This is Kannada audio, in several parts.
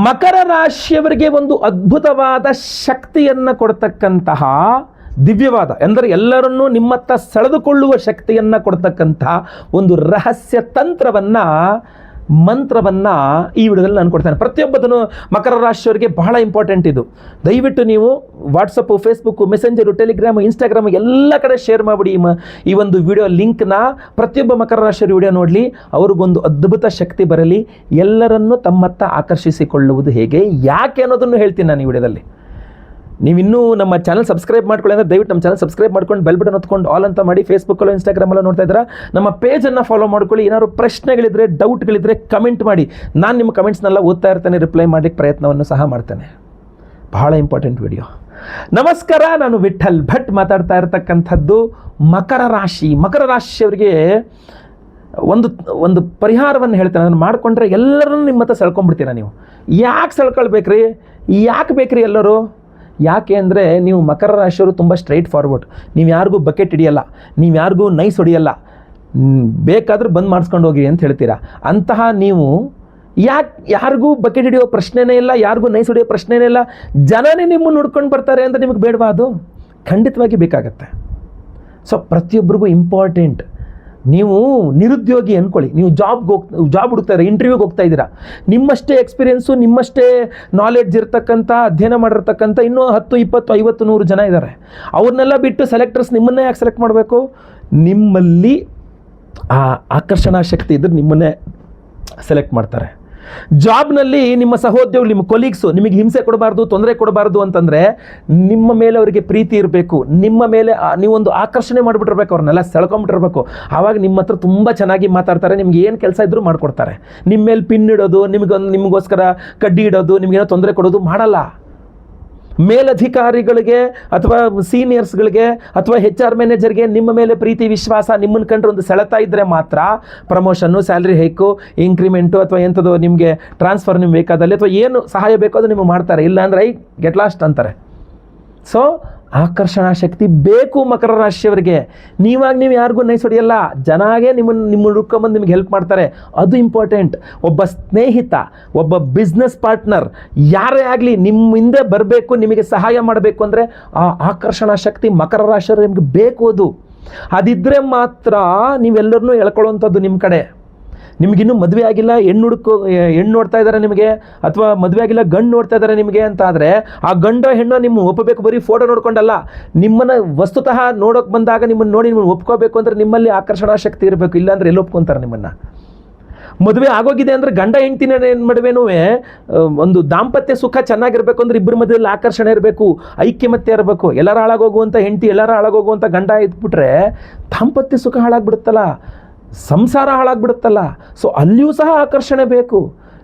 ಮಕರ ರಾಶಿಯವರಿಗೆ ಒಂದು ಅದ್ಭುತವಾದ ಶಕ್ತಿಯನ್ನು ಕೊಡ್ತಕ್ಕಂತಹ ದಿವ್ಯವಾದ ಎಂದರೆ ಎಲ್ಲರನ್ನೂ ನಿಮ್ಮತ್ತ ಸೆಳೆದುಕೊಳ್ಳುವ ಶಕ್ತಿಯನ್ನು ಕೊಡ್ತಕ್ಕಂತಹ ಒಂದು ರಹಸ್ಯ ತಂತ್ರವನ್ನು ಮಂತ್ರವನ್ನು ಈ ವಿಡಿಯೋದಲ್ಲಿ ನಾನು ಕೊಡ್ತೇನೆ. ಪ್ರತಿಯೊಬ್ಬದನ್ನು ಮಕರ ರಾಶಿಯವರಿಗೆ ಬಹಳ ಇಂಪಾರ್ಟೆಂಟ್ ಇದು. ದಯವಿಟ್ಟು ನೀವು WhatsApp, Facebook, messenger, Telegram, Instagram ಎಲ್ಲ ಕಡೆ ಶೇರ್ ಮಾಡಿಬಿಡಿ ಈ ಒಂದು ವಿಡಿಯೋ ಲಿಂಕ್ನ. ಪ್ರತಿಯೊಬ್ಬ ಮಕರ ರಾಶಿಯವರು ವಿಡಿಯೋ ನೋಡಲಿ, ಅವ್ರಿಗೊಂದು ಅದ್ಭುತ ಶಕ್ತಿ ಬರಲಿ. ಎಲ್ಲರನ್ನೂ ತಮ್ಮತ್ತ ಆಕರ್ಷಿಸಿಕೊಳ್ಳುವುದು ಹೇಗೆ, ಯಾಕೆ ಅನ್ನೋದನ್ನು ಹೇಳ್ತೀನಿ ನಾನು ಈ ವಿಡಿಯೋದಲ್ಲಿ. ನೀವಿನ್ನೂ ನಮ್ಮ ಚಾನಲ್ ಸಬ್ಸ್ಕ್ರೈಬ್ ಮಾಡ್ಕೊಳ್ಳಿ ಅಂದರೆ ದಯವಿಟ್ಟು ನಮ್ಮ ಚಾನಲ್ ಸಬ್ಸ್ಕ್ರೈಬ್ ಮಾಡ್ಕೊಂಡು ಬೆಲ್ ಬಟನ್ ಹೊತ್ಕೊಂಡು ಆಲ್ ಅಂತ ಮಾಡಿ. ಫೇಸ್ಬುಕ್ಕಲ್ಲೋ ಇನ್ಸ್ಟಾಗ್ರಾಮಲ್ಲೋ ನೋಡ್ತಾ ಇದ್ದೀರಾ, ನಮ್ಮ ಪೇಜನ್ನು ಫಾಲೋ ಮಾಡ್ಕೊಳ್ಳಿ. ಏನಾದ್ರು ಪ್ರಶ್ನೆಗಳಿದ್ರೆ, ಡೌಟ್ಗಳಿದ್ರೆ ಕಮೆಂಟ್ ಮಾಡಿ. ನಾನು ನಿಮ್ಮ ಕಮೆಂಟ್ಸ್ನೆಲ್ಲ ಓದ್ತಾ ಇರ್ತೇನೆ, ರಿಪ್ಲೈ ಮಾಡಲಿಕ್ಕೆ ಪ್ರಯತ್ನವನ್ನು ಸಹ ಮಾಡ್ತೇನೆ. ಬಹಳ ಇಂಪಾರ್ಟೆಂಟ್ ವಿಡಿಯೋ. ನಮಸ್ಕಾರ, ನಾನು ವಿಠಲ್ ಭಟ್ ಮಾತಾಡ್ತಾ ಇರತಕ್ಕಂಥದ್ದು ಮಕರ ರಾಶಿ. ಮಕರ ರಾಶಿಯವರಿಗೆ ಒಂದು ಪರಿಹಾರವನ್ನು ಹೇಳ್ತೇನೆ. ಅದನ್ನು ಮಾಡಿಕೊಂಡ್ರೆ ಎಲ್ಲರನ್ನೂ ನಿಮ್ಮ ಹತ್ರ ಸೆಳ್ಕೊಂಡ್ಬಿಡ್ತೀರ ನೀವು. ಯಾಕೆ ಸೆಳ್ಕೊಳ್ಬೇಕ್ರಿ, ಯಾಕೆ ಬೇಕ್ರಿ ಎಲ್ಲರೂ? ಯಾಕೆ ಅಂದರೆ ನೀವು ಮಕರ ರಾಶಿಯವರು ತುಂಬ ಸ್ಟ್ರೈಟ್ ಫಾರ್ವರ್ಡ್. ನೀವು ಯಾರಿಗೂ ಬಕೆಟ್ ಹಿಡಿಯಲ್ಲ, ನೀವು ಯಾರಿಗೂ ನೈಸ್ ಹೊಡಿಯಲ್ಲ. ಬೇಕಾದರೂ ಬಂದ್ ಮಾಡಿಸ್ಕೊಂಡು ಹೋಗಿ ಅಂತ ಹೇಳ್ತೀರಾ. ಅಂತಹ ನೀವು ಯಾರಿಗೂ ಬಕೆಟ್ ಹಿಡಿಯೋ ಪ್ರಶ್ನೆನೇ ಇಲ್ಲ, ಯಾರಿಗೂ ನೈಸ್ ಹೊಡಿಯೋ ಪ್ರಶ್ನೆನೇ ಇಲ್ಲ. ಜನನೇ ನಿಮ್ಮನ್ನು ನೋಡ್ಕೊಂಡು ಬರ್ತಾರೆ ಅಂತ ನಿಮಗೆ ಬೇಡವಾ? ಅದು ಖಂಡಿತವಾಗಿ ಬೇಕಾಗತ್ತೆ. ಸೊ ಪ್ರತಿಯೊಬ್ಬರಿಗೂ ಇಂಪಾರ್ಟೆಂಟ್. ನೀವು ನಿರುದ್ಯೋಗಿ ಅಂದ್ಕೊಳ್ಳಿ, ನೀವು ಜಾಬ್ ಹುಡುಕ್ತಾ ಇದ್ದೀರಾ, ಇಂಟರ್ವ್ಯೂಗೆ ಹೋಗ್ತಾ ಇದ್ದೀರಾ. ನಿಮ್ಮಷ್ಟೇ ಎಕ್ಸ್ಪೀರಿಯೆನ್ಸು, ನಿಮ್ಮಷ್ಟೇ ನಾಲೆಡ್ಜ್ ಇರ್ತಕ್ಕಂಥ, ಅಧ್ಯಯನ ಮಾಡಿರ್ತಕ್ಕಂಥ ಇನ್ನೂ 10, 20, 50, 100 ಜನ ಇದ್ದಾರೆ. ಅವ್ರನ್ನೆಲ್ಲ ಬಿಟ್ಟು ಸೆಲೆಕ್ಟರ್ಸ್ ನಿಮ್ಮನ್ನೇ ಯಾಕೆ ಸೆಲೆಕ್ಟ್ ಮಾಡಬೇಕು? ನಿಮ್ಮಲ್ಲಿ ಆ ಆಕರ್ಷಣಾ ಶಕ್ತಿ ಇದ್ದರೆ ನಿಮ್ಮನ್ನೇ ಸೆಲೆಕ್ಟ್ ಮಾಡ್ತಾರೆ. ಜಾಬ್ನಲ್ಲಿ ನಿಮ್ಮ ಸಹೋದ್ಯೋಗಿ, ನಿಮ್ಮ ಕೊಲೀಗ್ಸು ನಿಮಗೆ ಹಿಂಸೆ ಕೊಡಬಾರ್ದು, ತೊಂದರೆ ಕೊಡಬಾರ್ದು ಅಂತಂದರೆ ನಿಮ್ಮ ಮೇಲೆ ಅವರಿಗೆ ಪ್ರೀತಿ ಇರಬೇಕು. ನಿಮ್ಮ ಮೇಲೆ ನೀವೊಂದು ಆಕರ್ಷಣೆ ಮಾಡಿಬಿಟ್ಟಿರ್ಬೇಕು, ಅವ್ರನ್ನೆಲ್ಲ ಸೆಳ್ಕೊಂಬಿಟ್ಟಿರ್ಬೇಕು. ಆವಾಗ ನಿಮ್ಮ ಹತ್ರ ತುಂಬ ಚೆನ್ನಾಗಿ ಮಾತಾಡ್ತಾರೆ, ನಿಮ್ಗೆ ಏನು ಕೆಲಸ ಇದ್ದರೂ ಮಾಡಿಕೊಡ್ತಾರೆ. ನಿಮ್ಮ ಮೇಲೆ ಪಿನ್ ಇಡೋದು, ನಿಮಗೋಸ್ಕರ ಕಡ್ಡಿ ಇಡೋದು, ನಿಮಗೇನೋ ತೊಂದರೆ ಕೊಡೋದು ಮಾಡಲ್ಲ. ಮೇಲಧಿಕಾರಿಗಳಿಗೆ ಅಥವಾ ಸೀನಿಯರ್ಸ್ಗಳಿಗೆ ಅಥವಾ HR ಮ್ಯಾನೇಜರ್ಗೆ ನಿಮ್ಮ ಮೇಲೆ ಪ್ರೀತಿ ವಿಶ್ವಾಸ, ನಿಮ್ಮನ್ನು ಕಂಡ್ರೆ ಒಂದು ಸೆಳೆತಾ ಇದ್ದರೆ ಮಾತ್ರ ಪ್ರಮೋಷನ್ನು, ಸ್ಯಾಲ್ರಿ ಹೈಕು, ಇಂಕ್ರಿಮೆಂಟು ಅಥವಾ ಎಂಥದ್ದು ನಿಮಗೆ ಟ್ರಾನ್ಸ್ಫರ್ ನಿಮ್ಗೆ ಬೇಕಾದಲ್ಲಿ ಅಥವಾ ಏನು ಸಹಾಯ ಬೇಕೋ ಅದು ನಿಮಗೆ ಮಾಡ್ತಾರೆ. ಇಲ್ಲ ಅಂದರೆ ಗೆಟ್ ಲಾಸ್ಟ್ ಅಂತಾರೆ. ಸೊ ಆಕರ್ಷಣಾ ಶಕ್ತಿ ಬೇಕು ಮಕರ ರಾಶಿಯವರಿಗೆ. ನೀವು ಯಾರಿಗೂ ನೈಸ್ ಹೊಡೆಯಲ್ಲ, ಜನಾಗೆ ನಿಮ್ಮ ಹುಡ್ಕೊಂಬಂದು ನಿಮ್ಗೆ ಹೆಲ್ಪ್ ಮಾಡ್ತಾರೆ. ಅದು ಇಂಪಾರ್ಟೆಂಟ್. ಒಬ್ಬ ಸ್ನೇಹಿತ, ಒಬ್ಬ ಬಿಸ್ನೆಸ್ ಪಾರ್ಟ್ನರ್ ಯಾರೇ ಆಗಲಿ ನಿಮ್ಮ ಹಿಂದೆ ಬರಬೇಕು, ನಿಮಗೆ ಸಹಾಯ ಮಾಡಬೇಕು ಅಂದರೆ ಆ ಆಕರ್ಷಣಾ ಶಕ್ತಿ ಮಕರ ರಾಶಿಯವರು ನಿಮಗೆ ಬೇಕು. ಅದಿದ್ದರೆ ಮಾತ್ರ ನೀವೆಲ್ಲರನ್ನೂ ಎಳ್ಕೊಳ್ಳುವಂಥದ್ದು ನಿಮ್ಮ ಕಡೆ. ನಿಮಗಿನ್ನೂ ಮದುವೆ ಆಗಿಲ್ಲ, ಹೆಣ್ಣು ನೋಡ್ತಾ ಇದ್ದಾರೆ ನಿಮಗೆ, ಅಥವಾ ಮದುವೆ ಆಗಿಲ್ಲ ಗಂಡು ನೋಡ್ತಾ ಇದ್ದಾರೆ ನಿಮಗೆ ಅಂತ ಆದರೆ ಆ ಗಂಡ ಹೆಣ್ಣು ನಿಮ್ಮ ಒಪ್ಪಬೇಕು. ಬರೀ ಫೋಟೋ ನೋಡ್ಕೊಂಡಲ್ಲ, ನಿಮ್ಮನ್ನು ವಸ್ತುತಃ ನೋಡೋಕೆ ಬಂದಾಗ ನಿಮ್ಮನ್ನು ನೋಡಿ ನಿಮ್ಮನ್ನು ಒಪ್ಕೋಬೇಕು ಅಂದರೆ ನಿಮ್ಮಲ್ಲಿ ಆಕರ್ಷಣಾ ಶಕ್ತಿ ಇರಬೇಕು. ಇಲ್ಲಾಂದರೆ ಎಲ್ಲಿ ಒಪ್ಕೊತಾರೆ ನಿಮ್ಮನ್ನು? ಮದುವೆ ಆಗೋಗಿದೆ ಅಂದರೆ ಗಂಡ ಹೆಂಡ್ತಿನ ನಡುವೆನೂ ಒಂದು ದಾಂಪತ್ಯ ಸುಖ ಚೆನ್ನಾಗಿರಬೇಕು ಅಂದರೆ ಇಬ್ಬರ ಮಧ್ಯದಲ್ಲಿ ಆಕರ್ಷಣೆ ಇರಬೇಕು, ಐಕ್ಯಮತ್ಯ ಇರಬೇಕು. ಎಲ್ಲರೂ ಹಾಳಾಗೋಗುವಂಥ ಹೆಂಡತಿ, ಎಲ್ಲರೂ ಹಾಳಾಗೋಗುವಂಥ ಗಂಡ ಇದ್ಬಿಟ್ರೆ ದಾಂಪತ್ಯ ಸುಖ ಹಾಳಾಗ್ಬಿಡುತ್ತಲ್ಲ, ಸಂಸಾರ ಹಾಳಾಗ್ಬಿಡುತ್ತಲ್ಲ. ಸೊ ಅಲ್ಲಿಯೂ ಸಹ ಆಕರ್ಷಣೆ ಬೇಕು.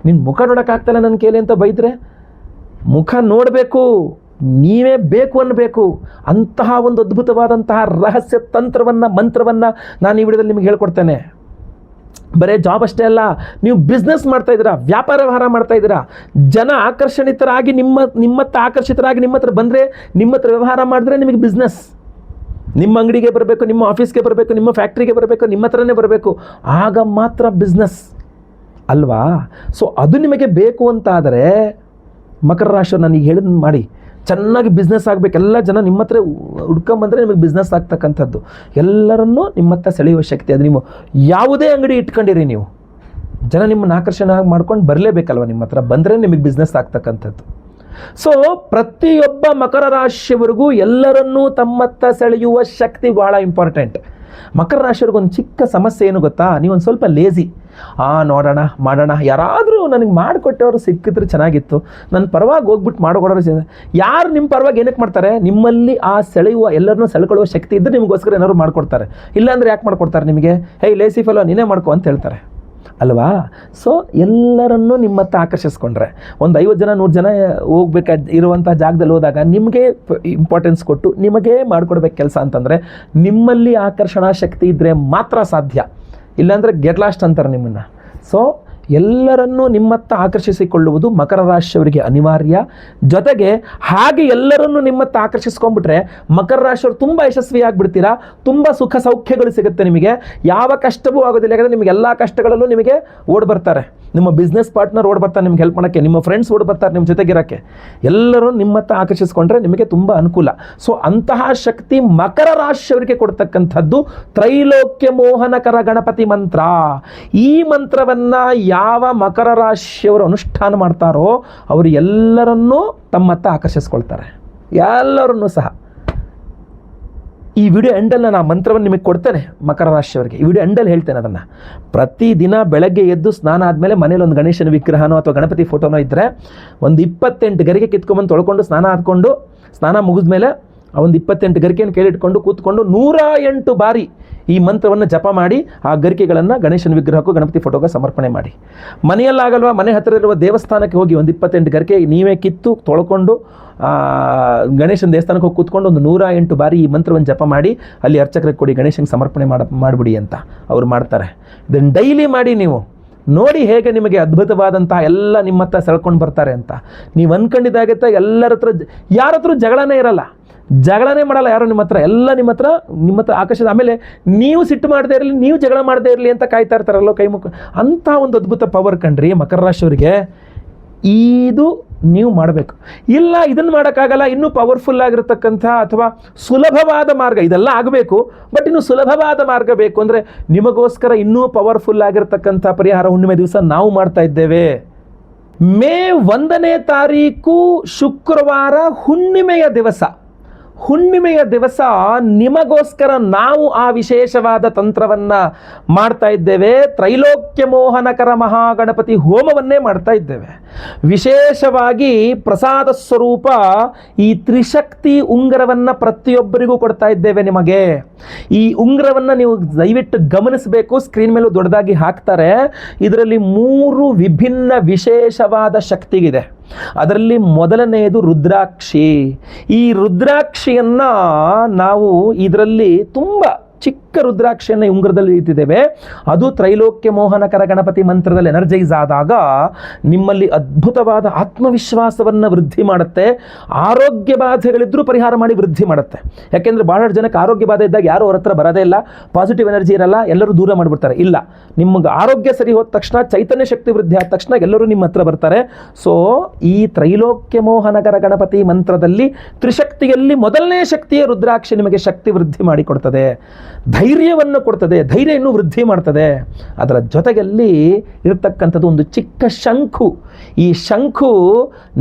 ನಿನ್ನ ಮುಖ ನೋಡೋಕ್ಕಾಗ್ತಲ್ಲ ನನ್ನ ಕೇಳಿ ಅಂತ ಬೈದರೆ, ಮುಖ ನೋಡಬೇಕು, ನೀವೇ ಬೇಕು ಅನ್ನಬೇಕು. ಅಂತಹ ಒಂದು ಅದ್ಭುತವಾದಂತಹ ರಹಸ್ಯ ತಂತ್ರವನ್ನು, ಮಂತ್ರವನ್ನು ನಾನು ಈ ವಿಡಿಯೋದಲ್ಲಿ ನಿಮಗೆ ಹೇಳ್ಕೊಡ್ತೇನೆ. ಬರೀ ಜಾಬ್ ಅಷ್ಟೇ ಅಲ್ಲ, ನೀವು ಬಿಸ್ನೆಸ್ ಮಾಡ್ತಾ ಇದ್ದೀರಾ, ವ್ಯಾಪಾರ ವ್ಯವಹಾರ ಮಾಡ್ತಾ ಇದ್ದೀರಾ, ಜನ ಆಕರ್ಷಿತರಾಗಿ ನಿಮ್ಮತ್ತ ಆಕರ್ಷಿತರಾಗಿ ನಿಮ್ಮ ಹತ್ರ ಬಂದರೆ, ನಿಮ್ಮ ಹತ್ರ ವ್ಯವಹಾರ ಮಾಡಿದ್ರೆ ನಿಮಗೆ ಬಿಸ್ನೆಸ್. ನಿಮ್ಮ ಅಂಗಡಿಗೆ ಬರಬೇಕು, ನಿಮ್ಮ ಆಫೀಸ್ಗೆ ಬರಬೇಕು, ನಿಮ್ಮ ಫ್ಯಾಕ್ಟ್ರಿಗೆ ಬರಬೇಕು, ನಿಮ್ಮ ಹತ್ರನೇ ಬರಬೇಕು. ಆಗ ಮಾತ್ರ ಬಿಸ್ನೆಸ್ ಅಲ್ವಾ? ಸೊ ಅದು ನಿಮಗೆ ಬೇಕು ಅಂತ ಆದರೆ ಮಕರ ರಾಶಿಯವರು ನಾನು ಈಗ ಹೇಳಿದ ಮಾಡಿ. ಚೆನ್ನಾಗಿ ಬಿಸ್ನೆಸ್ ಆಗಬೇಕು, ಎಲ್ಲ ಜನ ನಿಮ್ಮ ಹತ್ರ ಹುಡ್ಕೊಂಬಂದರೆ ನಿಮಗೆ ಬಿಸ್ನೆಸ್ ಆಗ್ತಕ್ಕಂಥದ್ದು. ಎಲ್ಲರನ್ನೂ ನಿಮ್ಮ ಹತ್ರ ಸೆಳೆಯುವ ಶಕ್ತಿ. ಅದು ನೀವು ಯಾವುದೇ ಅಂಗಡಿ ಇಟ್ಕೊಂಡಿರಿ, ನೀವು ಜನ ನಿಮ್ಮನ್ನು ಆಕರ್ಷಣೆ ಮಾಡ್ಕೊಂಡು ಬರಲೇಬೇಕಲ್ವ, ನಿಮ್ಮ ಹತ್ರ ಬಂದರೆ ನಿಮಗೆ ಬಿಸ್ನೆಸ್ ಆಗ್ತಕ್ಕಂಥದ್ದು. ಸೊ ಪ್ರತಿಯೊಬ್ಬ ಮಕರ ರಾಶಿಯವರಿಗೂ ಎಲ್ಲರನ್ನೂ ತಮ್ಮತ್ತ ಸೆಳೆಯುವ ಶಕ್ತಿ ಭಾಳ ಇಂಪಾರ್ಟೆಂಟ್. ಮಕರ ರಾಶಿಯವ್ರಿಗೊಂದು ಚಿಕ್ಕ ಸಮಸ್ಯೆ ಏನು ಗೊತ್ತಾ? ನೀವೊಂದು ಸ್ವಲ್ಪ ಲೇಜಿ. ನೋಡೋಣ ಮಾಡೋಣ, ಯಾರಾದರೂ ನನಗೆ ಮಾಡಿಕೊಟ್ಟವರು ಸಿಕ್ಕಿದ್ರೆ ಚೆನ್ನಾಗಿತ್ತು, ನನ್ನ ಪರವಾಗಿ ಹೋಗ್ಬಿಟ್ಟು ಮಾಡಿಕೊಡೋರು. ಯಾರು ನಿಮ್ಮ ಪರವಾಗಿ ಏನಕ್ಕೆ ಮಾಡ್ತಾರೆ? ನಿಮ್ಮಲ್ಲಿ ಆ ಸೆಳೆಯುವ, ಎಲ್ಲರನ್ನೂ ಸೆಳ್ಕೊಳ್ಳುವ ಶಕ್ತಿ ಇದ್ದರೆ ನಿಮಗೋಸ್ಕರ ಏನಾದ್ರು ಮಾಡಿಕೊಡ್ತಾರೆ. ಇಲ್ಲಾಂದರೆ ಯಾಕೆ ಮಾಡಿಕೊಡ್ತಾರೆ ನಿಮಗೆ? ಲೇಸಿ ಫೆಲೋ ನೀನೇ ಮಾಡ್ಕೊ ಅಂತ ಹೇಳ್ತಾರೆ ಅಲ್ವಾ? ಸೊ ಎಲ್ಲರನ್ನೂ ನಿಮ್ಮತ್ತ ಆಕರ್ಷಿಸ್ಕೊಂಡ್ರೆ, ಒಂದು 50 ಜನ 100 ಜನ ಇರುವಂಥ ಜಾಗದಲ್ಲಿ ಹೋದಾಗ ನಿಮಗೆ ಇಂಪಾರ್ಟೆನ್ಸ್ ಕೊಟ್ಟು ನಿಮಗೆ ಮಾಡಿಕೊಡ್ಬೇಕು ಕೆಲಸ ಅಂತಂದರೆ ನಿಮ್ಮಲ್ಲಿ ಆಕರ್ಷಣಾ ಶಕ್ತಿ ಇದ್ದರೆ ಮಾತ್ರ ಸಾಧ್ಯ. ಇಲ್ಲಾಂದರೆ ಗೆಟ್ ಲಾಸ್ಟ್ ಅಂತಾರೆ ನಿಮ್ಮನ್ನು. ಸೊ ಎಲ್ಲರನ್ನೂ ನಿಮ್ಮತ್ತ ಆಕರ್ಷಿಸಿಕೊಳ್ಳುವುದು ಮಕರ ರಾಶಿಯವರಿಗೆ ಅನಿವಾರ್ಯ. ಜೊತೆಗೆ ಹಾಗೆ ಎಲ್ಲರನ್ನೂ ನಿಮ್ಮತ್ತ ಆಕರ್ಷಿಸ್ಕೊಂಡ್ಬಿಟ್ರೆ ಮಕರ ರಾಶಿಯವರು ತುಂಬ ಯಶಸ್ವಿಯಾಗಿಬಿಡ್ತೀರಾ. ತುಂಬ ಸುಖ ಸೌಖ್ಯಗಳು ಸಿಗುತ್ತೆ ನಿಮಗೆ. ಯಾವ ಕಷ್ಟವೂ ಆಗೋದಿಲ್ಲ. ಯಾಕಂದರೆ ನಿಮಗೆ ಎಲ್ಲ ಕಷ್ಟಗಳಲ್ಲೂ ನಿಮಗೆ ಓಡ್ ಬರ್ತಾರೆ. ನಿಮ್ಮ ಬಿಸ್ನೆಸ್ ಪಾರ್ಟ್ನರ್ ಓಡ್ ಬರ್ತಾರೆ ನಿಮ್ಗೆ ಹೆಲ್ಪ್ ಮಾಡೋಕ್ಕೆ, ನಿಮ್ಮ ಫ್ರೆಂಡ್ಸ್ ಓಡ್ ಬರ್ತಾರೆ ನಿಮ್ಮ ಜೊತೆಗಿರೋಕ್ಕೆ. ಎಲ್ಲರೂ ನಿಮ್ಮತ್ತ ಆಕರ್ಷಿಸ್ಕೊಂಡ್ರೆ ನಿಮಗೆ ತುಂಬ ಅನುಕೂಲ. ಸೊ ಅಂತಹ ಶಕ್ತಿ ಮಕರ ರಾಶಿಯವರಿಗೆ ಕೊಡ್ತಕ್ಕಂಥದ್ದು ತ್ರೈಲೋಕ್ಯ ಮೋಹನಕರ ಗಣಪತಿ ಮಂತ್ರ. ಈ ಮಂತ್ರವನ್ನು ಯಾವ ಮಕರ ರಾಶಿಯವರು ಅನುಷ್ಠಾನ ಮಾಡ್ತಾರೋ ಅವರು ಎಲ್ಲರನ್ನೂ ತಮ್ಮತ್ತ ಆಕರ್ಷಿಸ್ಕೊಳ್ತಾರೆ, ಎಲ್ಲರನ್ನೂ ಸಹ. ಈ ವಿಡಿಯೋ ಎಂಡಲ್ಲಿ ನಾನು ಆ ಮಂತ್ರವನ್ನು ನಿಮಗೆ ಕೊಡ್ತೇನೆ ಮಕರ ರಾಶಿಯವರಿಗೆ. ಈ ವಿಡಿಯೋ ಎಂಡಲ್ಲಿ ಹೇಳ್ತೇನೆ ಅದನ್ನು. ಪ್ರತಿದಿನ ಬೆಳಗ್ಗೆ ಎದ್ದು ಸ್ನಾನ ಆದಮೇಲೆ ಮನೇಲಿ ಒಂದು ಗಣೇಶನ ವಿಗ್ರಹನೋ ಅಥವಾ ಗಣಪತಿ ಫೋಟೋನೋ ಇದ್ದರೆ ಒಂದು 28 ಗರಿಗೆ ಕಿತ್ಕೊಂಬಂದು ತೊಳ್ಕೊಂಡು ಸ್ನಾನ ಮುಗಿದ ಮೇಲೆ ಒಂದು 28 ಗರಿಕೆಯನ್ನು ಕೇಳಿಟ್ಕೊಂಡು ಕೂತ್ಕೊಂಡು 108 ಬಾರಿ ಈ ಮಂತ್ರವನ್ನು ಜಪ ಮಾಡಿ ಆ ಗರಿಕೆಗಳನ್ನು ಗಣೇಶನ ವಿಗ್ರಹಕ್ಕೂ ಗಣಪತಿ ಫೋಟೋಗೆ ಸಮರ್ಪಣೆ ಮಾಡಿ. ಮನೆಯಲ್ಲಾಗಲ್ವ, ಮನೆ ಹತ್ತಿರ ಇರುವ ದೇವಸ್ಥಾನಕ್ಕೆ ಹೋಗಿ ಒಂದು 28 ಗರಿಕೆ ನೀವೇ ಕಿತ್ತು ತೊಳ್ಕೊಂಡು ಗಣೇಶನ ದೇವಸ್ಥಾನಕ್ಕೆ ಹೋಗಿ ಕೂತ್ಕೊಂಡು ಒಂದು 108 ಬಾರಿ ಈ ಮಂತ್ರವನ್ನು ಜಪ ಮಾಡಿ ಅಲ್ಲಿ ಅರ್ಚಕರಿಗೆ ಕೊಡಿ, ಗಣೇಶನಿಗೆ ಸಮರ್ಪಣೆ ಮಾಡಿಬಿಡಿ ಅಂತ ಅವ್ರು ಮಾಡ್ತಾರೆ. ಇದನ್ನು ಡೈಲಿ ಮಾಡಿ ನೀವು ನೋಡಿ ಹೇಗೆ ನಿಮಗೆ ಅದ್ಭುತವಾದಂತಹ ಎಲ್ಲ ನಿಮ್ಮ ಹತ್ರ ಸೆಳ್ಕೊಂಡು ಬರ್ತಾರೆ ಅಂತ. ನೀವು ಅಂದ್ಕೊಂಡಿದ್ದಾಗತ್ತೆ ಎಲ್ಲರ ಹತ್ರ ಯಾರ ಹತ್ರ ಜಗಳನೇ ಇರಲ್ಲ, ಜಗಳನೇ ಮಾಡಲ್ಲ ಯಾರು ನಿಮ್ಮ ಹತ್ರ. ಎಲ್ಲ ನಿಮ್ಮ ಹತ್ರ ಆಕರ್ಷಿತ. ಆಮೇಲೆ ನೀವು ಸಿಟ್ಟು ಮಾಡದೇ ಇರಲಿ, ನೀವು ಜಗಳ ಮಾಡದೇ ಇರಲಿ ಅಂತ ಕಾಯ್ತಾ ಇರ್ತಾರಲ್ಲೋ ಕೈ ಮುಖ. ಅಂಥ ಒಂದು ಅದ್ಭುತ ಪವರ್ ಕಣ್ರಿ ಮಕರ ರಾಶಿಯವರಿಗೆ. ಇದು ನೀವು ಮಾಡಬೇಕು. ಇಲ್ಲ ಇದನ್ನು ಮಾಡೋಕ್ಕಾಗಲ್ಲ, ಇನ್ನೂ ಪವರ್ಫುಲ್ ಆಗಿರತಕ್ಕಂಥ ಅಥವಾ ಸುಲಭವಾದ ಮಾರ್ಗ ಇದೆಲ್ಲ ಆಗಬೇಕು, ಬಟ್ ಇನ್ನು ಸುಲಭವಾದ ಮಾರ್ಗ ಬೇಕು ಅಂದರೆ ನಿಮಗೋಸ್ಕರ ಇನ್ನೂ ಪವರ್ಫುಲ್ ಆಗಿರತಕ್ಕಂಥ ಪರಿಹಾರ ಹುಣ್ಣಿಮೆ ದಿವಸ ನಾವು ಮಾಡ್ತಾ ಇದ್ದೇವೆ. ಮೇ 1ನೇ ತಾರೀಕು ಶುಕ್ರವಾರ ಹುಣ್ಣಿಮೆಯ ದಿವಸ ನಿಮಗೋಸ್ಕರ ನಾವು ಆ ವಿಶೇಷವಾದ ತಂತ್ರವನ್ನು ಮಾಡ್ತಾ ಇದ್ದೇವೆ. ತ್ರೈಲೋಕ್ಯ ಮೋಹನಕರ ಮಹಾಗಣಪತಿ ಹೋಮವನ್ನೇ ಮಾಡ್ತಾ ಇದ್ದೇವೆ. ವಿಶೇಷವಾಗಿ ಪ್ರಸಾದ ಸ್ವರೂಪ ಈ ತ್ರಿಶಕ್ತಿ ಉಂಗುರವನ್ನು ಪ್ರತಿಯೊಬ್ಬರಿಗೂ ಕೊಡ್ತಾ ಇದ್ದೇವೆ ನಿಮಗೆ. ಈ ಉಂಗುರವನ್ನು ನೀವು ದಯವಿಟ್ಟು ಗಮನಿಸಬೇಕು, ಸ್ಕ್ರೀನ್ ಮೇಲೂ ದೊಡ್ಡದಾಗಿ ಹಾಕ್ತಾರೆ. ಇದರಲ್ಲಿ 3 ವಿಭಿನ್ನ ವಿಶೇಷವಾದ ಶಕ್ತಿಗಿದೆ. ಅದರಲ್ಲಿ ಮೊದಲನೆಯದು ರುದ್ರಾಕ್ಷಿ. ಈ ರುದ್ರಾಕ್ಷಿಯನ್ನು ನಾವು ಇದರಲ್ಲಿ ತುಂಬ ಚಿಕ್ಕ ರುದ್ರಾಕ್ಷಿಯನ್ನು ಉಂಗುರದಲ್ಲಿ ಇಟ್ಟಿದ್ದೇವೆ. ಅದು ತ್ರೈಲೋಕ್ಯ ಮೋಹನಕರ ಗಣಪತಿ ಮಂತ್ರದಲ್ಲಿ ಎನರ್ಜೈಸ್ ಆದಾಗ ನಿಮ್ಮಲ್ಲಿ ಅದ್ಭುತವಾದ ಆತ್ಮವಿಶ್ವಾಸವನ್ನು ವೃದ್ಧಿ ಮಾಡುತ್ತೆ. ಆರೋಗ್ಯ ಬಾಧೆಗಳಿದ್ರೂ ಪರಿಹಾರ ಮಾಡಿ ವೃದ್ಧಿ ಮಾಡುತ್ತೆ. ಯಾಕೆಂದರೆ ಬಹಳಷ್ಟು ಜನಕ್ಕೆ ಆರೋಗ್ಯ ಬಾಧೆ ಇದ್ದಾಗ ಯಾರು ಅವ್ರ ಹತ್ರ ಬರೋದೇ ಇಲ್ಲ, ಪಾಸಿಟಿವ್ ಎನರ್ಜಿ ಇರಲ್ಲ, ಎಲ್ಲರೂ ದೂರ ಮಾಡಿಬಿಡ್ತಾರೆ. ಇಲ್ಲ, ನಿಮಗೆ ಆರೋಗ್ಯ ಸರಿ ಹೋದ ತಕ್ಷಣ, ಚೈತನ್ಯ ಶಕ್ತಿ ವೃದ್ಧಿ ಆದ ತಕ್ಷಣ ಎಲ್ಲರೂ ನಿಮ್ಮ ಹತ್ರ ಬರ್ತಾರೆ. ಸೊ ಈ ತ್ರೈಲೋಕ್ಯ ಮೋಹನಕರ ಗಣಪತಿ ಮಂತ್ರದಲ್ಲಿ ತ್ರಿಶಕ್ತಿಯಲ್ಲಿ ಮೊದಲನೇ ಶಕ್ತಿಯ ರುದ್ರಾಕ್ಷಿ ನಿಮಗೆ ಶಕ್ತಿ ವೃದ್ಧಿ ಮಾಡಿಕೊಡ್ತದೆ, ಧೈರ್ಯವನ್ನು ಕೊಡ್ತದೆ, ಧೈರ್ಯ ಇನ್ನೂ ವೃದ್ಧಿ ಮಾಡ್ತದೆ. ಅದರ ಜೊತೆಯಲ್ಲಿ ಇರತಕ್ಕಂಥದ್ದು ಒಂದು ಚಿಕ್ಕ ಶಂಖು. ಈ ಶಂಖು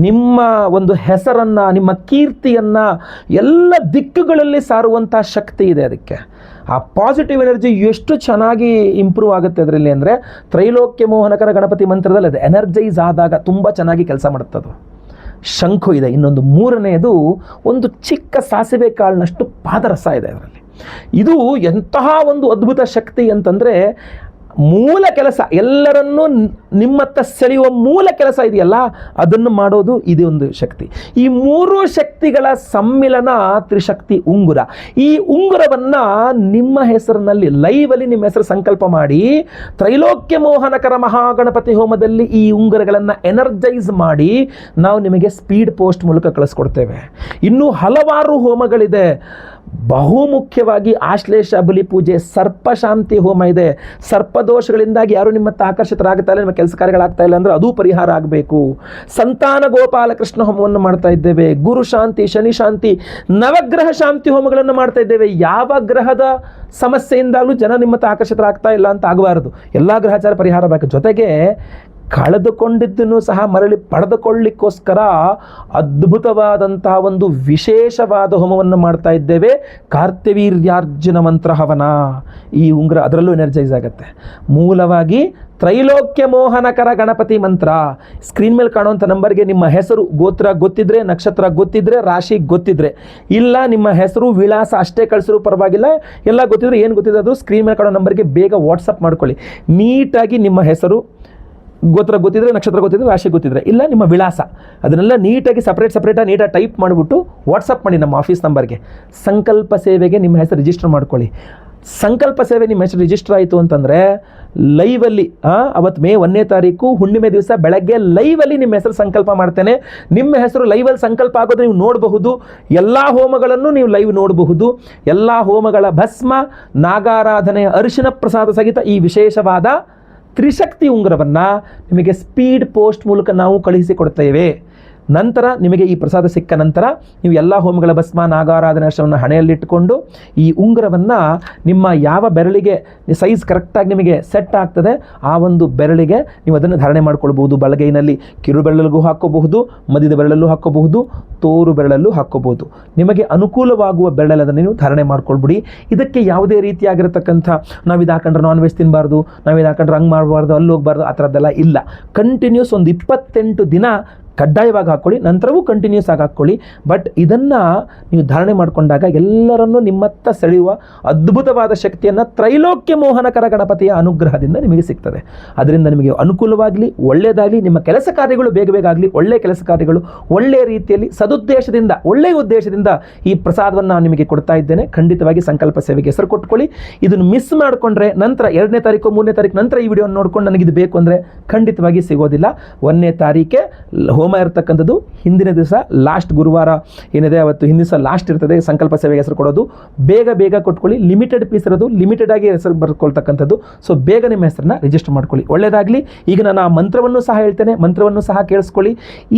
ನಿಮ್ಮ ಒಂದು ಹೆಸರನ್ನು, ನಿಮ್ಮ ಕೀರ್ತಿಯನ್ನು ಎಲ್ಲ ದಿಕ್ಕುಗಳಲ್ಲಿ ಸಾರುವಂಥ ಶಕ್ತಿ ಇದೆ ಅದಕ್ಕೆ. ಆ ಪಾಸಿಟಿವ್ ಎನರ್ಜಿ ಎಷ್ಟು ಚೆನ್ನಾಗಿ ಇಂಪ್ರೂವ್ ಆಗುತ್ತೆ ಅದರಲ್ಲಿ ಅಂದರೆ ತ್ರೈಲೋಕ್ಯ ಮೋಹನಕರ ಗಣಪತಿ ಮಂತ್ರದಲ್ಲಿ ಅದು ಎನರ್ಜೈಸ್ ಆದಾಗ ತುಂಬ ಚೆನ್ನಾಗಿ ಕೆಲಸ ಮಾಡುತ್ತದು. ಶಂಖು ಇದೆ. ಇನ್ನೊಂದು 3ನೇದು ಒಂದು ಚಿಕ್ಕ ಸಾಸಿವೆ ಕಾಳಿನಷ್ಟು ಪಾದರಸ ಇದೆ ಅದರಲ್ಲಿ. ಇದು ಎಂತಹ ಒಂದು ಅದ್ಭುತ ಶಕ್ತಿ ಅಂತಂದರೆ ಮೂಲ ಕೆಲಸ, ಎಲ್ಲರನ್ನೂ ನಿಮ್ಮತ್ತ ಸೆಳೆಯುವ ಮೂಲ ಕೆಲಸ ಇದೆಯಲ್ಲ ಅದನ್ನು ಮಾಡೋದು ಇದೇ ಒಂದು ಶಕ್ತಿ. ಈ 3 ಶಕ್ತಿಗಳ ಸಮ್ಮಿಲನ ತ್ರಿಶಕ್ತಿ ಉಂಗುರ. ಈ ಉಂಗುರವನ್ನು ನಿಮ್ಮ ಹೆಸರಿನಲ್ಲಿ ಲೈವಲ್ಲಿ ನಿಮ್ಮ ಹೆಸರು ಸಂಕಲ್ಪ ಮಾಡಿ ತ್ರೈಲೋಕ್ಯ ಮೋಹನಕರ ಮಹಾಗಣಪತಿ ಹೋಮದಲ್ಲಿ ಈ ಉಂಗುರಗಳನ್ನು ಎನರ್ಜೈಸ್ ಮಾಡಿ ನಾವು ನಿಮಗೆ ಸ್ಪೀಡ್ ಪೋಸ್ಟ್ ಮೂಲಕ ಕಳಿಸ್ಕೊಡ್ತೇವೆ. ಇನ್ನೂ ಹಲವಾರು ಹೋಮಗಳಿದೆ. ಬಹುಮುಖ್ಯವಾಗಿ ಆಶ್ಲೇಷ ಬಲಿ ಪೂಜೆ, ಸರ್ಪಶಾಂತಿ ಹೋಮ ಇದೆ. ಸರ್ಪದೋಷಗಳಿಂದಾಗಿ ಯಾರು ನಿಮ್ಮತ್ತ ಆಕರ್ಷಿತರಾಗ್ತಾ ಇಲ್ಲ, ನಿಮ್ಮ ಕೆಲಸ ಕಾರ್ಯಗಳಾಗ್ತಾ ಇಲ್ಲ ಅಂದರೆ ಅದು ಪರಿಹಾರ ಆಗಬೇಕು. ಸಂತಾನ ಗೋಪಾಲಕೃಷ್ಣ ಹೋಮವನ್ನು ಮಾಡ್ತಾ ಇದ್ದೇವೆ. ಗುರು ಶಾಂತಿ, ಶನಿ ಶಾಂತಿ, ನವಗ್ರಹ ಶಾಂತಿ ಹೋಮಗಳನ್ನು ಮಾಡ್ತಾ ಇದ್ದೇವೆ. ಯಾವ ಗ್ರಹದ ಸಮಸ್ಯೆಯಿಂದಾಗಲೂ ಜನ ನಿಮ್ಮತ್ತ ಆಕರ್ಷಿತರಾಗ್ತಾ ಇಲ್ಲ ಅಂತ ಆಗಬಾರದು. ಎಲ್ಲ ಗ್ರಹಚಾರ ಪರಿಹಾರ ಬೇಕು. ಜೊತೆಗೆ ಕಳೆದುಕೊಂಡಿದ್ದನ್ನು ಸಹ ಮರಳಿ ಪಡೆದುಕೊಳ್ಳಿಕ್ಕೋಸ್ಕರ ಅದ್ಭುತವಾದಂತಹ ಒಂದು ವಿಶೇಷವಾದ ಹೋಮವನ್ನು ಮಾಡ್ತಾ ಇದ್ದೇವೆ. ಕಾರ್ತ್ಯವೀರ್ಯಾರ್ಜುನ ಮಂತ್ರ ಹವನ. ಈ ಉಂಗುರ ಅದರಲ್ಲೂ ಎನರ್ಜೈಸ್ ಆಗುತ್ತೆ. ಮೂಲವಾಗಿ ತ್ರೈಲೋಕ್ಯ ಮೋಹನಕರ ಗಣಪತಿ ಮಂತ್ರ. ಸ್ಕ್ರೀನ್ ಮೇಲೆ ಕಾಣುವಂಥ ನಂಬರ್ಗೆ ನಿಮ್ಮ ಹೆಸರು, ಗೋತ್ರ ಗೊತ್ತಿದ್ರೆ, ನಕ್ಷತ್ರ ಗೊತ್ತಿದ್ರೆ, ರಾಶಿ ಗೊತ್ತಿದ್ರೆ, ಇಲ್ಲ ನಿಮ್ಮ ಹೆಸರು ವಿಳಾಸ ಅಷ್ಟೇ ಕಳಿಸಿದ್ರು ಪರವಾಗಿಲ್ಲ, ಎಲ್ಲ ಗೊತ್ತಿದ್ರೆ, ಏನು ಗೊತ್ತಿದ್ರೆ ಅದು ಸ್ಕ್ರೀನ್ ಮೇಲೆ ಕಾಣೋ ನಂಬರ್ಗೆ ಬೇಗ ವಾಟ್ಸಪ್ ಮಾಡ್ಕೊಳ್ಳಿ. ನೀಟಾಗಿ ನಿಮ್ಮ ಹೆಸರು, ಗೋತ್ರ ಗೊತ್ತಿದ್ರೆ, ನಕ್ಷತ್ರ ಗೊತ್ತಿದ್ರೆ, ರಾಶಿ ಗೊತ್ತಿದ್ರೆ, ಇಲ್ಲ ನಿಮ್ಮ ವಿಳಾಸ, ಅದನ್ನೆಲ್ಲ ನೀಟಾಗಿ ಸಪ್ರೇಟಾಗಿ ನೀಟಾಗಿ ಟೈಪ್ ಮಾಡಿಬಿಟ್ಟು ವಾಟ್ಸಪ್ ಮಾಡಿ ನಮ್ಮ ಆಫೀಸ್ ನಂಬರ್ಗೆ. ಸಂಕಲ್ಪ ಸೇವೆಗೆ ನಿಮ್ಮ ಹೆಸರು ರಿಜಿಸ್ಟರ್ ಮಾಡ್ಕೊಳ್ಳಿ. ಸಂಕಲ್ಪ ಸೇವೆ ನಿಮ್ಮ ಹೆಸರು ರಿಜಿಸ್ಟರ್ ಆಯಿತು ಅಂತಂದರೆ ಲೈವಲ್ಲಿ ಅವತ್ತು ಮೇ 1ನೇ ತಾರೀಕು ಹುಣ್ಣಿಮೆ ದಿವಸ ಬೆಳಗ್ಗೆ ಲೈವಲ್ಲಿ ನಿಮ್ಮ ಹೆಸರು ಸಂಕಲ್ಪ ಮಾಡ್ತೇನೆ. ನಿಮ್ಮ ಹೆಸರು ಲೈವಲ್ಲಿ ಸಂಕಲ್ಪ ಆಗೋದು ನೀವು ನೋಡಬಹುದು. ಎಲ್ಲ ಹೋಮಗಳನ್ನು ನೀವು ಲೈವ್ ನೋಡಬಹುದು. ಎಲ್ಲ ಹೋಮಗಳ ಭಸ್ಮ, ನಾಗಾರಾಧನೆಯ ಅರಿಶಿನ ಪ್ರಸಾದ ಸಹಿತ ಈ ವಿಶೇಷವಾದ ತ್ರಿಶಕ್ತಿ ಉಂಗುರವನ್ನು ನಿಮಗೆ ಸ್ಪೀಡ್ ಪೋಸ್ಟ್ ಮೂಲಕ ನಾವು ಕಳುಹಿಸಿಕೊಡ್ತೇವೆ. ನಂತರ ನಿಮಗೆ ಈ ಪ್ರಸಾದ ಸಿಕ್ಕ ನಂತರ ನೀವು ಎಲ್ಲ ಹೋಮಗಳ ಭಸ್ಮ, ನಾಗಾರಾಧನೆ ಅರ್ಶನವನ್ನು ಹಣೆಯಲ್ಲಿಟ್ಟುಕೊಂಡು ಈ ಉಂಗುರವನ್ನು ನಿಮ್ಮ ಯಾವ ಬೆರಳಿಗೆ ಸೈಜ್ ಕರೆಕ್ಟಾಗಿ ನಿಮಗೆ ಸೆಟ್ ಆಗ್ತದೆ ಆ ಒಂದು ಬೆರಳಿಗೆ ನೀವು ಅದನ್ನು ಧಾರಣೆ ಮಾಡ್ಕೊಳ್ಬಹುದು. ಬಲಗೈನಲ್ಲಿ ಕಿರು ಬೆರಳಿಗೂ ಹಾಕ್ಕೋಬಹುದು, ಮಧ್ಯದ ಬೆರಳಲ್ಲೂ ಹಾಕ್ಕೋಬಹುದು, ತೋರು ಬೆರಳಲ್ಲೂ ಹಾಕ್ಕೋಬಹುದು. ನಿಮಗೆ ಅನುಕೂಲವಾಗುವ ಬೆರಳನ್ನು ನೀವು ಧಾರಣೆ ಮಾಡ್ಕೊಳ್ಬಿಡಿ. ಇದಕ್ಕೆ ಯಾವುದೇ ರೀತಿಯಾಗಿರತಕ್ಕಂಥ ನಾವು ಇದು ಹಾಕೊಂಡ್ರೆ ನಾನ್ ವೆಜ್ ತಿನ್ನಬಾರ್ದು, ನಾವು ಇದು ಹಾಕೊಂಡ್ರೆ ಹಂಗೆ ಮಾಡಬಾರ್ದು, ಅಲ್ಲಿ ಹೋಗಬಾರ್ದು, ಆ ಥರದ್ದೆಲ್ಲ ಇಲ್ಲ. ಕಂಟಿನ್ಯೂಸ್ ಒಂದು 28 ದಿನ ಕಡ್ಡಾಯವಾಗಿ ಹಾಕ್ಕೊಳ್ಳಿ, ನಂತರವೂ ಕಂಟಿನ್ಯೂಸ್ ಆಗಿ ಹಾಕ್ಕೊಳ್ಳಿ. ಬಟ್ ಇದನ್ನು ನೀವು ಧಾರಣೆ ಮಾಡಿಕೊಂಡಾಗ ಎಲ್ಲರನ್ನೂ ನಿಮ್ಮತ್ತ ಸೆಳೆಯುವ ಅದ್ಭುತವಾದ ಶಕ್ತಿಯನ್ನು ತ್ರೈಲೋಕ್ಯ ಮೋಹನಕರ ಗಣಪತಿಯ ಅನುಗ್ರಹದಿಂದ ನಿಮಗೆ ಸಿಗ್ತದೆ. ಅದರಿಂದ ನಿಮಗೆ ಅನುಕೂಲವಾಗಲಿ, ಒಳ್ಳೆಯದಾಗಲಿ, ನಿಮ್ಮ ಕೆಲಸ ಕಾರ್ಯಗಳು ಬೇಗ ಬೇಗ ಆಗಲಿ, ಒಳ್ಳೆಯ ಕೆಲಸ ಕಾರ್ಯಗಳು ಒಳ್ಳೆಯ ರೀತಿಯಲ್ಲಿ ಸದುದ್ದೇಶದಿಂದ, ಒಳ್ಳೆಯ ಉದ್ದೇಶದಿಂದ ಈ ಪ್ರಸಾದವನ್ನು ನಾನು ನಿಮಗೆ ಕೊಡ್ತಾ ಇದ್ದೇನೆ. ಖಂಡಿತವಾಗಿ ಸಂಕಲ್ಪ ಸೇವೆಗೆ ಹೆಸರು ಕೊಟ್ಕೊಳ್ಳಿ. ಇದನ್ನು ಮಿಸ್ ಮಾಡಿಕೊಂಡ್ರೆ ನಂತರ 2ನೇ ತಾರೀಕು 3ನೇ ತಾರೀಕು ನಂತರ ಈ ವಿಡಿಯೋ ನೋಡ್ಕೊಂಡು ನನಗಿದು ಬೇಕು ಅಂದರೆ ಖಂಡಿತವಾಗಿ ಸಿಗೋದಿಲ್ಲ. 1ನೇ ತಾರೀಕೆ ಹೋಮ ಇರತಕ್ಕಂಥದ್ದು. ಹಿಂದಿನ ದಿವಸ ಲಾಸ್ಟ್ ಗುರುವಾರ ಏನಿದೆ ಅವತ್ತು ಹಿಂದಿನ ದಿವಸ ಲಾಸ್ಟ್ ಇರ್ತದೆ ಸಂಕಲ್ಪ ಸೇವೆಗೆ ಹೆಸರು ಕೊಡೋದು. ಬೇಗ ಬೇಗ ಕೊಟ್ಕೊಳ್ಳಿ. ಲಿಮಿಟೆಡ್ ಪೀಸ್ ಇರೋದು, ಲಿಮಿಟೆಡ್ ಆಗಿ ಹೆಸರು ಬರ್ಕೊಳ್ತಕ್ಕಂಥದ್ದು. ಸೊ ಬೇಗ ನಿಮ್ಮ ಹೆಸರನ್ನ ರಿಜಿಸ್ಟರ್ ಮಾಡ್ಕೊಳ್ಳಿ. ಒಳ್ಳೆಯದಾಗಲಿ. ಈಗ ನಾನು ಆ ಮಂತ್ರವನ್ನು ಸಹ ಹೇಳ್ತೇನೆ, ಮಂತ್ರವನ್ನು ಸಹ ಕೇಳಿಸ್ಕೊಳ್ಳಿ.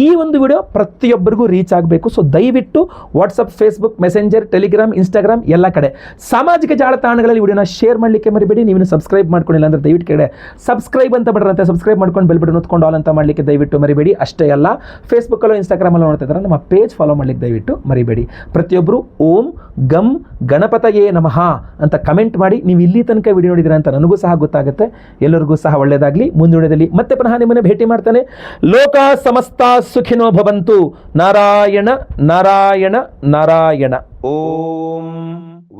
ಈ ಒಂದು ವಿಡಿಯೋ ಪ್ರತಿಯೊಬ್ಬರಿಗೂ ರೀಚ್ ಆಗಬೇಕು. ಸೊ ದಯವಿಟ್ಟು WhatsApp, Facebook, messenger, Telegram, Instagram ಎಲ್ಲ ಕಡೆ ಸಾಮಾಜಿಕ ಜಾಲತಾಣಗಳಲ್ಲಿ ವಿಡಿಯೋನ ಶೇರ್ ಮಾಡಲಿಕ್ಕೆ ಮರಿಬೇಡಿ. ನೀವು ಸಬ್ಸ್ಕ್ರೈಬ್ ಮಾಡ್ಕೊಂಡಿಲ್ಲ ಅಂದರೆ ದಯವಿಟ್ಟು ಕಡೆ ಸಬ್ಸ್ಕ್ರೈಬ್ ಅಂತ ಬಡ್ರಂತೆ ಸಬ್ಸ್ಕ್ರೈಬ್ ಮಾಡ್ಕೊಂಡು ಬೆಲ್ ಬಟನ್ ಒತ್ಕೊಂಡು ಆಲ್ ಅಂತ ಮಾಡಲಿಕ್ಕೆ ದಯವಿಟ್ಟು ಮರಿಬೇಡಿ. ಅಷ್ಟೇ ಅಲ್ಲ, ಫೇಸ್ಬುಕ್ಕಲ್ಲೋ ಇನ್ಸ್ಟಾಗ್ರಾಮಲ್ಲೋ ನೋಡ್ತಾ ಇದ್ದಾರೆ ನಮ್ಮ ಪೇಜ್ ಫಾಲೋ ಮಾಡಲಿಕ್ಕೆ ದಯವಿಟ್ಟು ಮರಿಬೇಡಿ. ಪ್ರತಿಯೊಬ್ಬರು ಓಂ ಗಂ ಗಣಪತಯೇ ನಮಃ ಅಂತ ಕಮೆಂಟ್ ಮಾಡಿ. ನೀವು ಇಲ್ಲಿ ತನಕ ವಿಡಿಯೋ ನೋಡಿದ್ದೀರಾ ಅಂತ ನನಗೂ ಸಹ ಗೊತ್ತಾಗುತ್ತೆ. ಎಲ್ಲರಿಗೂ ಸಹ ಒಳ್ಳೆಯದಾಗಲಿ. ಮುಂದಿನ ವಿಡಿಯೋದಲ್ಲಿ ಮತ್ತೆ ಪುನಃ ನಿಮ್ಮನ್ನು ಭೇಟಿ ಮಾಡ್ತಾನೆ. ಲೋಕ ಸಮಸ್ತ ಸುಖಿನೋ ಭವಂತು. ನಾರಾಯಣ ನಾರಾಯಣ ನಾರಾಯಣ. ಓಂ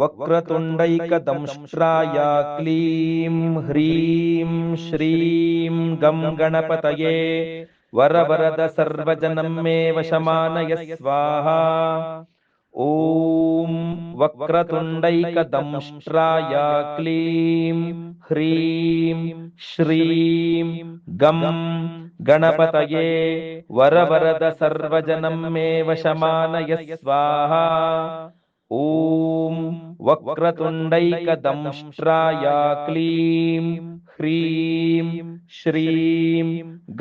ವಕ್ರತುಂಡೈಕದಂಶ್ರಾಯ ಕ್ಲೀಂ ಹ್ರೀಂ ಶ್ರೀಂ ಗಂ ಗಣಪತಯೇ ವರವರದ ಸರ್ವಜನಂ ಮೇ ವಶಮಾನಯ ಸ್ವಾಹಾ. ಓಂ ವಕ್ರತುಂಡೈಕದಂಶ್ರಾಯ ಕ್ಲೀಂ ಹ್ರೀಂ ಶ್ರೀಂ ಗಂ ಗಣಪತಯೇ ವರವರದ ಸರ್ವಜನಂ ಮೇ ವಶಮಾನಯ ಸ್ವಾಹಾ. ಓಂ ವಕ್ರತುಂಡೈಕದಂಶ್ರಾಯ ಕ್ಲೀಂ ಹ್ರೀಂ ಶ್ರೀಂ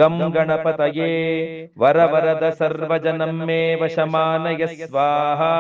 ಗಂ ಗಣಪತಯೇ ವರವರದ ಸರ್ವಜನಂ ಮೇ ವಶಮಾನಯ ಸ್ವಾಹಾ.